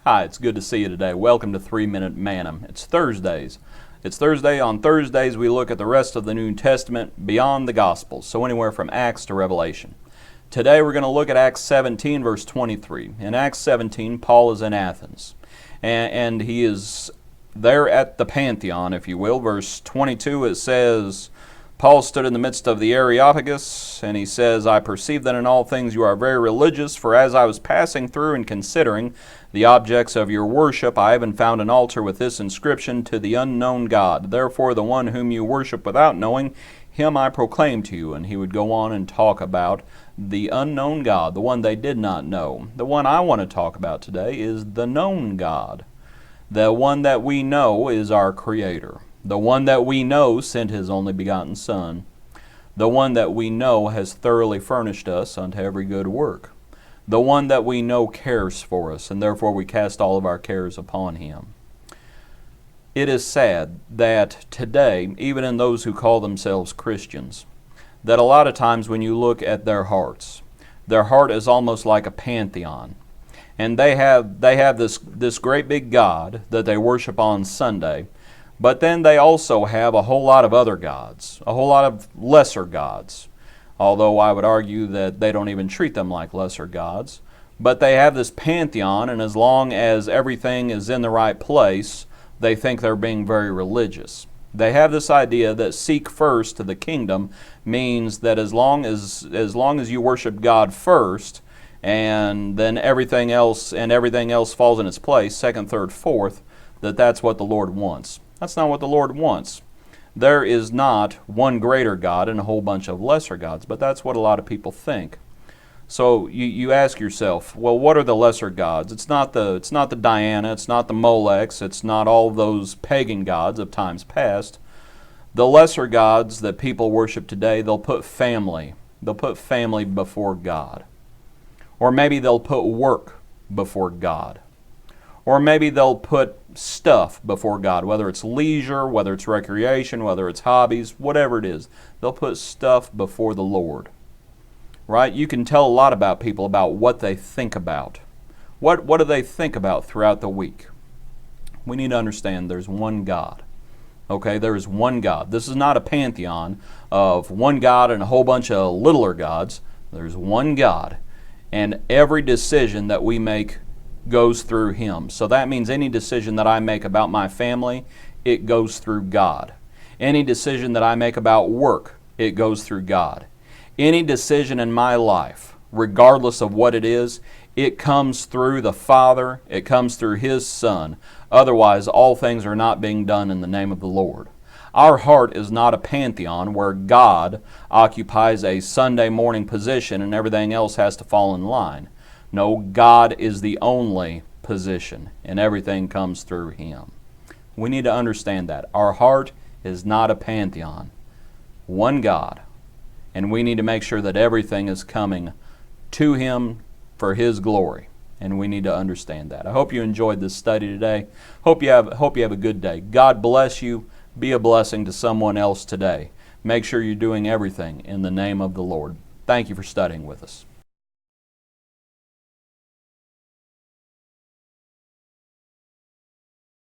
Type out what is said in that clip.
Hi, it's good to see you today. Welcome to 3-Minute Manna. It's Thursdays. It's Thursday. On Thursdays, we look at the rest of the New Testament beyond the Gospels, so anywhere from Acts to Revelation. Today, we're going to look at Acts 17, verse 23. In Acts 17, Paul is in Athens, and he is there at the Pantheon, if you will. Verse 22, it says, Paul stood in the midst of the Areopagus, and he says, I perceive that in all things you are very religious, for as I was passing through and considering the objects of your worship, I even found an altar with this inscription, to the unknown God. Therefore the one whom you worship without knowing, him I proclaim to you. And he would go on and talk about the unknown God, the one they did not know. The one I want to talk about today is the known God. The one that we know is our Creator. The one that we know sent His only begotten Son. The one that we know has thoroughly furnished us unto every good work. The one that we know cares for us, and therefore we cast all of our cares upon Him. It is sad that today, even in those who call themselves Christians, that a lot of times when you look at their heart is almost like a pantheon. And they have this great big God that they worship on Sunday. But then they also have a whole lot of other gods, a whole lot of lesser gods, although I would argue that they don't even treat them like lesser gods. But they have this pantheon, and as long as everything is in the right place, they think they're being very religious. They have this idea that seek first the kingdom means that as long as you worship God first, and then everything else falls in its place, second, third, fourth, that's what the Lord wants. That's not what the Lord wants. There is not one greater God and a whole bunch of lesser gods, but that's what a lot of people think. So you ask yourself, well, what are the lesser gods? It's not the Diana, it's not the Molechs, it's not all those pagan gods of times past. The lesser gods that people worship today, they'll put family before God. Or maybe they'll put work before God. Or maybe they'll put stuff before God, whether it's leisure, whether it's recreation, whether it's hobbies, whatever it is. They'll put stuff before the Lord. Right? You can tell a lot about people about what they think about. What do they think about throughout the week? We need to understand there's one God. Okay, there is one God. This is not a pantheon of one God and a whole bunch of littler gods. There's one God. And every decision that we make goes through Him. So that means any decision that I make about my family, it goes through God. Any decision that I make about work, it goes through God. Any decision in my life, regardless of what it is, it comes through the Father, it comes through His Son. Otherwise, all things are not being done in the name of the Lord. Our heart is not a pantheon where God occupies a Sunday morning position and everything else has to fall in line. No, God is the only position, and everything comes through Him. We need to understand that. Our heart is not a pantheon. One God. And we need to make sure that everything is coming to Him for His glory. And we need to understand that. I hope you enjoyed this study today. Hope you have a good day. God bless you. Be a blessing to someone else today. Make sure you're doing everything in the name of the Lord. Thank you for studying with us.